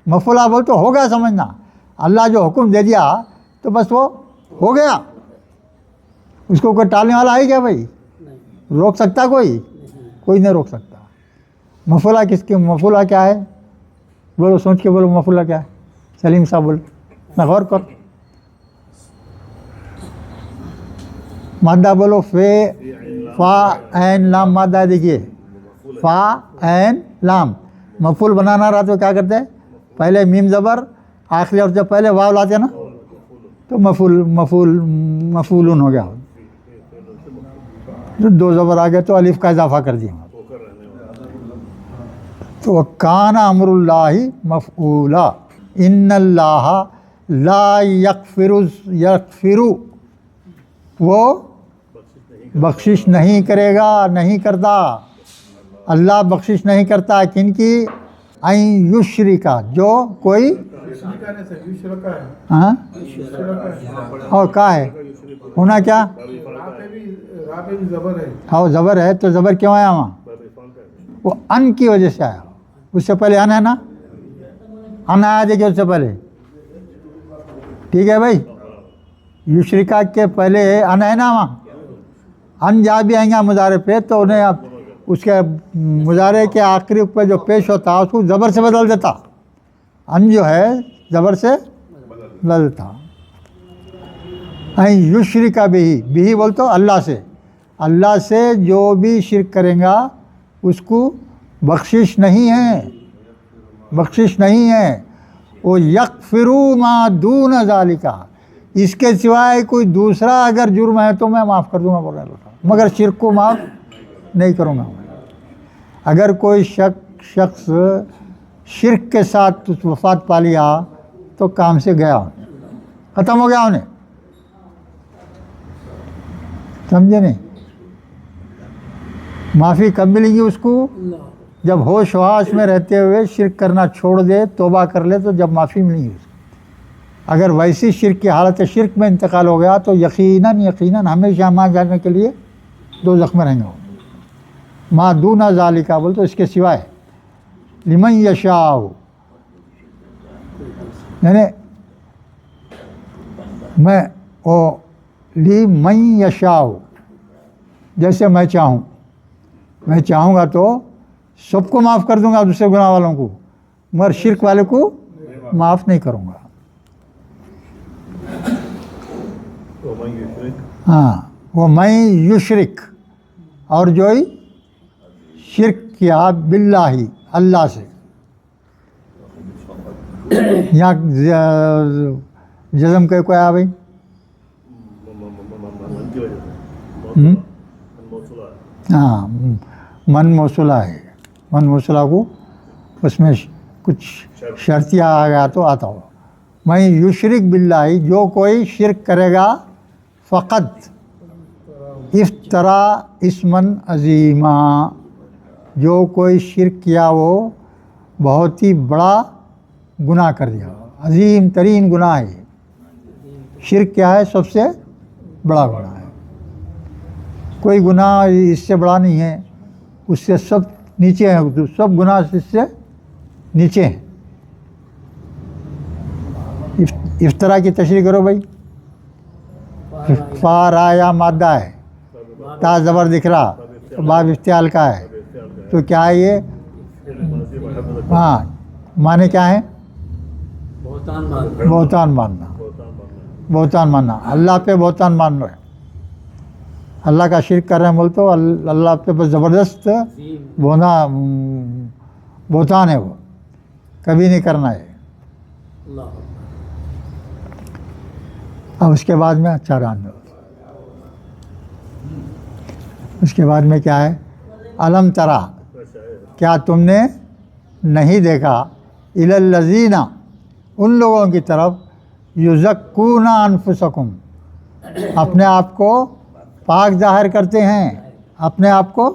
मफ़ऊला बोल तो होगा समझना, अल्लाह जो हुक्म दे दिया तो बस वो हो गया, उसको कोई टालने वाला है क्या भाई? रोक सकता कोई? कोई नहीं रोक सकता। मफ़ऊला किसके? मफ़ऊला क्या है? बोलो, सोच के बोलो, मफ़ऊला क्या है? सलीम साहब बोलो ना, गौर कर। मादा बोलो, फे फा ऐन लाम मादा। देखिए फा ऐन लाम, मफ़ऊल बनाना रहा तो क्या करते हैं? पहले मीम ज़बर, आखिरी और जब पहले वाव लाते ना तो मफ़ऊलुन हो गया। जो दो ज़बर आ गए तो अलिफ का इजाफा कर दिया। तो काना अमरुल्लाहि मफ़ऊला, इन्नल्लाह ला यग़फ़िरु, वो बख्शिश नहीं करेगा, नहीं करता। अल्लाह बख्शिश नहीं करता किनकी? ऐं युश्रिका, जो कोई हाँ और का है होना क्या? हाँ ज़बर है, तो ज़बर क्यों आया वहाँ? वो अन की वजह से आया। उससे पहले अन है ना, अन आया देखिए उससे पहले, ठीक है भाई। युश्रिका के पहले अन है ना वहाँ, अन जा भी आएंगे मुजारे पे तो उन्हें अब उसके मुजारे के आखिरी पे जो पेश होता उसको ज़बर से बदल देता। अन जो है ज़बर से बदलता। ऐं युश्रिका बिही, बिही बोल तो अल्लाह से, अल्लाह से जो भी शिर्क करेगा उसको बख्शिश नहीं है, बख्शिश नहीं है। वो यग़फ़िरु मा दून ज़ालिका, इसके सिवाय कोई दूसरा अगर जुर्म है तो मैं माफ़ कर दूँगा, बोल रहा है, मगर शिर्क को माफ़ नहीं करूँगा। अगर कोई शख्स शिर्क के साथ वफ़ात पा लिया तो काम से गया, ख़त्म हो गया उन्हें, समझे नहीं? माफ़ी कब मिलेगी उसको? जब होश वाश में रहते हुए शिर्क करना छोड़ दे, तौबा कर ले, तो जब माफ़ी मिलेगी उसको। अगर वैसी शिर्क की हालत शिर्क में इंतकाल हो गया तो यकीनन हमेशा मां जाने के लिए दो ज़ख्म रहेंगे। मा दूना ज़ालिका बोल तो इसके सिवाय, लिमन यशाओ, यानी मैं ओ लिमन यशाओ, जैसे मैं चाहूँ, मैं चाहूँगा तो सबको माफ़ कर दूँगा दूसरे गुनाह वालों को, मगर शिर्क वाले को माफ़ नहीं करूँगा। हाँ, वो मैं युश्रिक, और जो ही शिर्क किया बिल्लाही, अल्लाह से, यहाँ जज़म के कोई आया भाई? हाँ, मन मौसूला है। मन मुसलाकू उसमें कुछ शर्तियाँ आ गया तो आता हो। मैं युशरिक बिल्लाही, जो कोई शिरक करेगा, फ़क़त इफ्तरा इस्मन अज़ीमा, जो कोई शिरक किया वो बहुत ही बड़ा गुनाह कर दिया, अजीम तरीन गुनाह है। शिरक क्या है? सबसे बड़ा गुनाह है। कोई गुनाह इससे बड़ा नहीं है, उससे सब नीचे हैं, तो सब गुनाह इससे नीचे हैं। इफ्तरा की तशरीह करो भाई। फा रा या मादा है, ता ज़बर दिख रहा, बाब इफ्तियाल का है, तो क्या है ये? हाँ, माने क्या है? बहुतान मान बहुतान मानना, बहुतान मानना, अल्लाह पे बहुतान मान रहे हैं, अल्लाह का शिरक कर रहे हैं बोल तो अल्लाह पे बस ज़बरदस्त बहुतान है, वो कभी नहीं करना है। अल्लाह अब उसके बाद में अच्छा रान, उसके बाद में क्या है? अलम तरा, क्या तुमने नहीं देखा, इलल्लज़ीना, उन लोगों की तरफ, युज़क्कूना अनफुसकुम, अपने आप को पाक ज़ाहिर करते हैं, अपने आप को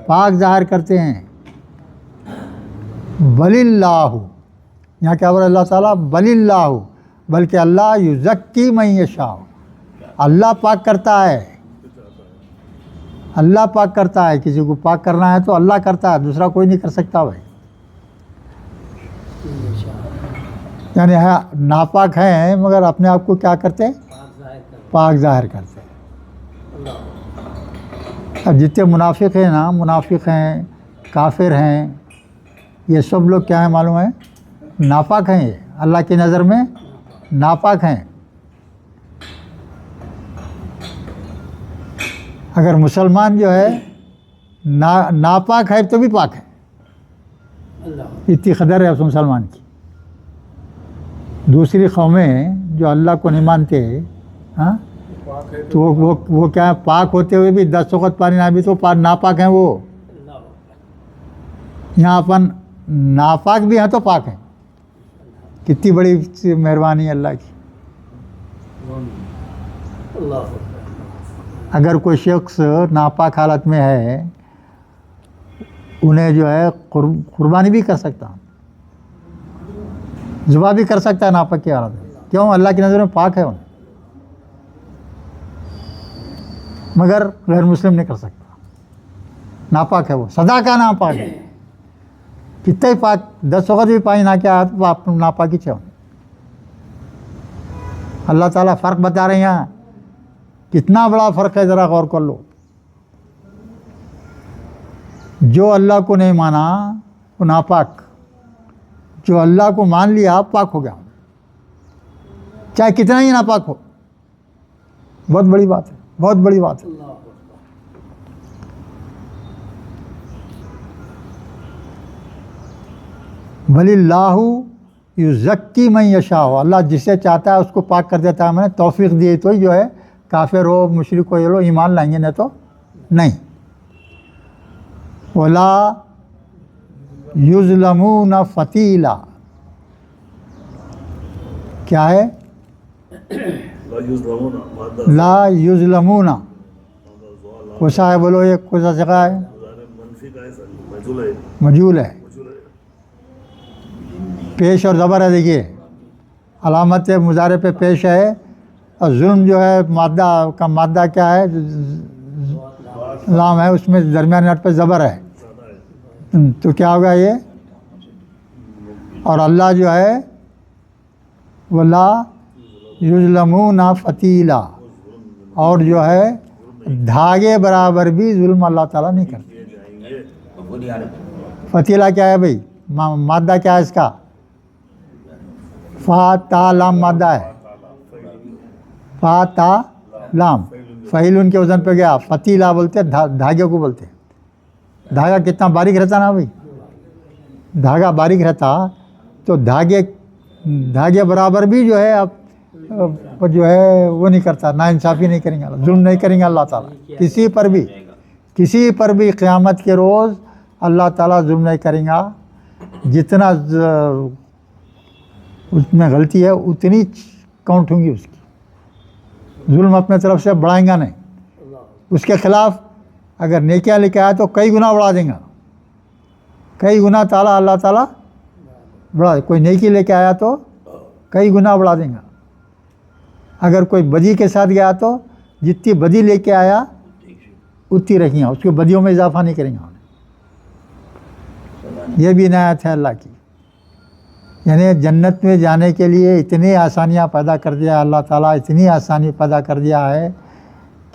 पाक ज़ाहिर करते हैं। बलिल्लाहु, यहाँ क्या बोला अल्लाह ताला? बलिल्लाहु, बल्कि अल्लाह युज़क्की मन यशाअ, अल्लाह पाक करता है, अल्लाह पाक करता है। किसी को पाक करना है तो अल्लाह करता है, दूसरा कोई नहीं कर सकता भाई। यानी है नापाक हैं मगर अपने आप को क्या करते? पाक ज़ाहिर करते हैं। अब जितने मुनाफिक हैं ना, मुनाफिक हैं, काफिर हैं, ये सब लोग क्या है मालूम है? नापाक हैं, ये अल्लाह की नज़र में नापाक हैं। अगर मुसलमान जो है नापाक है तो भी पाक है, इतनी कदर है उस मुसलमान की। दूसरी कौमें जो अल्लाह को नहीं मानते, हाँ, तो वो क्या है? पाक होते हुए भी 10 वक़्त पानी ना भी तो नापाक हैं वो। यहाँ अपन नापाक भी हैं तो पाक हैं। कितनी बड़ी मेहरबानी है अल्लाह की। अगर कोई शख्स नापाक हालत में है, उन्हें जो है कुर्बानी भी कर सकता, ज़ुबा भी कर सकता है नापाक की हालत में। क्यों? अल्लाह की नज़र में पाक है उन्हें, मगर गैर मुस्लिम नहीं कर सकता, नापाक है वो, सदा का नापाक है। कितना ही पाक 10 वक़्त भी पानी ना क्या तो आप नापाक ही चाहिए। अल्लाह ताला फ़र्क बता रहे हैं यहाँ, कितना बड़ा फ़र्क है, ज़रा गौर कर लो। जो अल्लाह को नहीं माना वो नापाक, जो अल्लाह को मान लिया पाक हो गया, चाहे कितना ही नापाक हो। बहुत बड़ी बात है, बहुत बड़ी बात है। बलिल्लाहु युज़क्की मन यशाअ, अल्लाह जिसे चाहता है उसको पाक कर देता है। मैंने तौफीक दी तो ही जो है काफिर हो, मुशरिक हो, ये लोग ईमान लाएंगे, नहीं तो नहीं। वला युज़लमूना फ़तीला, क्या है? ला युज़लमूना, कोसा है बोलो, ये कोसा जगह है? मजूल है, पेश और ज़बर है। देखिए अलामत मुजारे पे पेश है, और जुल्म जो है मादा का मादा क्या है? लाम है, उसमें दरमियान नट पे ज़बर है, तो क्या होगा ये? और अल्लाह जो है वला युज़लमूना फ़तीला, और जो है धागे बराबर भी जुल्म अल्लाह ताला नहीं करते। फ़तीला क्या है भाई? मादा क्या है इसका? फ़ा ता लाम मादा है, फ़ा ता लाम, फ़हील उनके वज़न पे गया। फ़तीला बोलते धागे को बोलते। धागा कितना बारीक रहता ना भाई, धागा बारीक रहता तो धागे बराबर भी जो है अब जो है वो नहीं करता, नाइंसाफ़ी नहीं करेंगे, जुल्म नहीं करेंगे अल्लाह ताला किसी पर भी। क़यामत के रोज़ अल्लाह ताला जुल्म नहीं करेगा। जितना उसमें गलती है उतनी काउंट होंगी उसकी। जुल्म अपने तरफ से बढ़ाएगा नहीं। उसके खिलाफ अगर नेकियां लेके आया तो कई गुना बढ़ा देगा, कई गुना ताला अल्लाह ताला बढ़ा। कोई नेकी लेके आया तो कई गुना बढ़ा देगा। अगर कोई बदी के साथ गया तो जितनी बदी लेके आया उतनी रखेंगे, उसकी बदियों में इजाफा नहीं करेंगे। ये भी इनायत है अल्लाह की। यानी जन्नत में जाने के लिए इतनी आसानियाँ पैदा कर दिया अल्लाह ताला, इतनी आसानी पैदा कर दिया है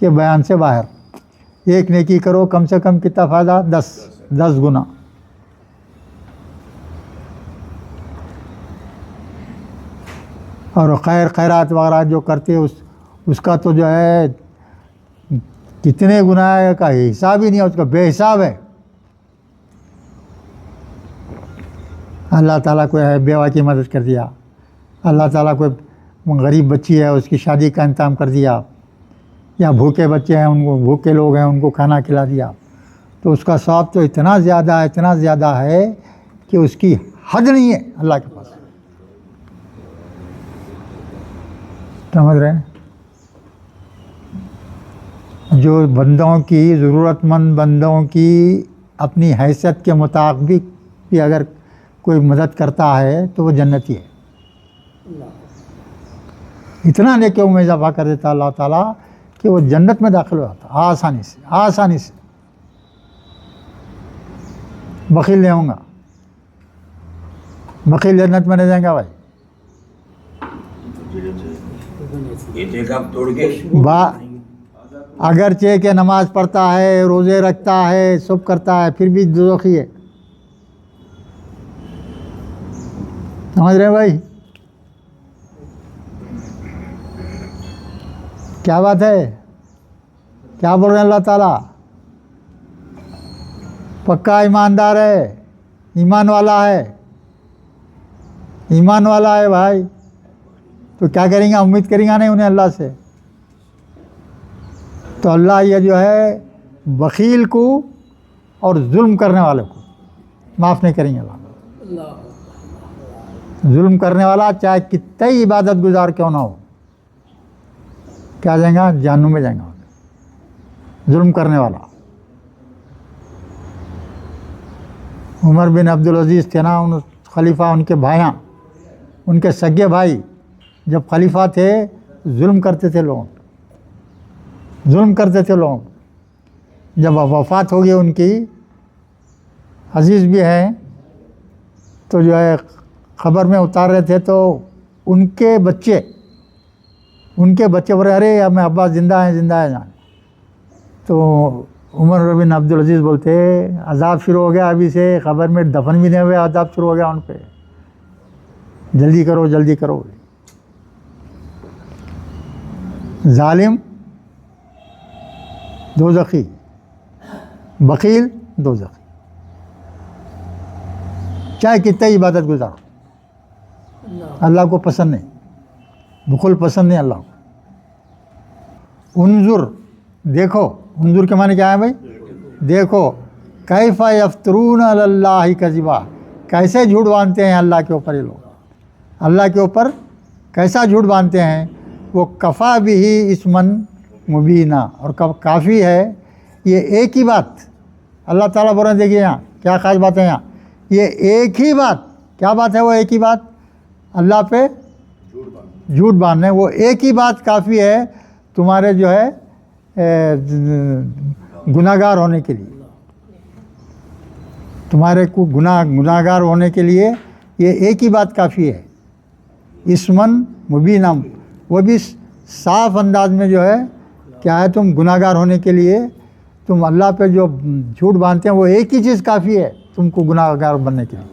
कि बयान से बाहर। एक नेकी करो कम से कम कितना फ़ायदा, 10 गुना। और खैरात वगैरह जो करते उसका तो जो है कितने गुनाह का हिसाब ही नहीं है, उसका बेहिसाब है। अल्लाह ताला को है बेवा की मदद कर दिया, अल्लाह ताला को गरीब बच्ची है उसकी शादी का इंतज़ाम कर दिया, या भूखे बच्चे हैं उनको, भूखे लोग हैं उनको खाना खिला दिया, तो उसका सवाब तो इतना ज़्यादा है, इतना ज़्यादा है कि उसकी हद नहीं है अल्लाह के पास। समझ रहे हैं? जो बंदों की, ज़रूरतमंद बंदों की अपनी हैसियत के मुताबिक भी अगर कोई मदद करता है तो वो जन्नती है। इतना नेकियों में इजाफा कर देता अल्लाह ताला कि वो जन्नत में दाखिल हो जाता आसानी से, आसानी से। बखील नहीं होगा, बखील जन्नत में नहीं जाएगा भाई। अगर चे के नमाज पढ़ता है, रोज़े रखता है, सब करता है, फिर भी दोज़खी है। समझ रहे हैं भाई? क्या बात है, क्या बोल रहे हैं अल्लाह ताला? पक्का ईमानदार है, ईमान वाला है, ईमान वाला है भाई, तो क्या करेंगे? उम्मीद करेंगे नहीं उन्हें अल्लाह से। तो अल्लाह ये जो है बखील को और जुल्म करने वाले को माफ़ नहीं करेंगे अल्लाह। जुल्म करने वाला चाहे कितना ही इबादत गुजार क्यों ना हो, क्या जाएगा? जहन्नुम में जाएगा। जुल्म करने वाला। उमर बिन अब्दुल अजीज़ थे ना, उन खलीफा, उनके भाइयाँ, उनके सगे भाई जब खलीफा थे जुल्म करते थे लोग, जुल्म करते थे लोग। जब वफ़ात हो गई उनकी, अजीज़ भी हैं, तो जो है ख़बर में उतार रहे थे तो उनके बच्चे बोले अरे हमें अब्बास ज़िंदा है जान। तो उमर बिन अब्दुल अजीज़ बोलते अज़ाब शुरू हो गया अभी से, ख़बर में दफन भी नहीं हुए, अज़ाब शुरू हो गया उन पे, जल्दी करो जल्दी करो। जालिम दोज़खी, बखील दोज़खी, चाहे कितना ही इबादत गुजारो, अल्लाह को पसंद नहीं, बुखल पसंद नहीं अल्लाह को। उन्जुर, देखो, उन्जुर के माने क्या है भाई? देखो, कैफ़ा यफ्तरून अलल्लाहि कज़िबा, कैसे झूठ बांधते हैं अल्लाह के ऊपर ये लोग। अल्लाह के ऊपर कैसा झूठ बांधते हैं? वो कफ़ा बिही इस्मन मुबीना, और काफ़ी है ये एक ही बात। अल्लाह ताला बोल रहे हैं, देखिए यहाँ क्या ख़ास बात है, यहाँ ये एक ही बात, क्या बात है? वो एक ही बात, अल्लाह पे झूठ बांधने, वो एक ही बात काफ़ी है तुम्हारे जो है गुनाहगार होने के लिए, तुम्हारे को गुनाहगार होने के लिए ये एक ही बात काफ़ी है। इस्मन मुबीना, वो भी साफ अंदाज में जो है क्या है, तुम गुनाहगार होने के लिए, तुम अल्लाह पे जो झूठ बांधते हैं वो एक ही चीज़ काफ़ी है तुमको गुनाहगार बनने के लिए।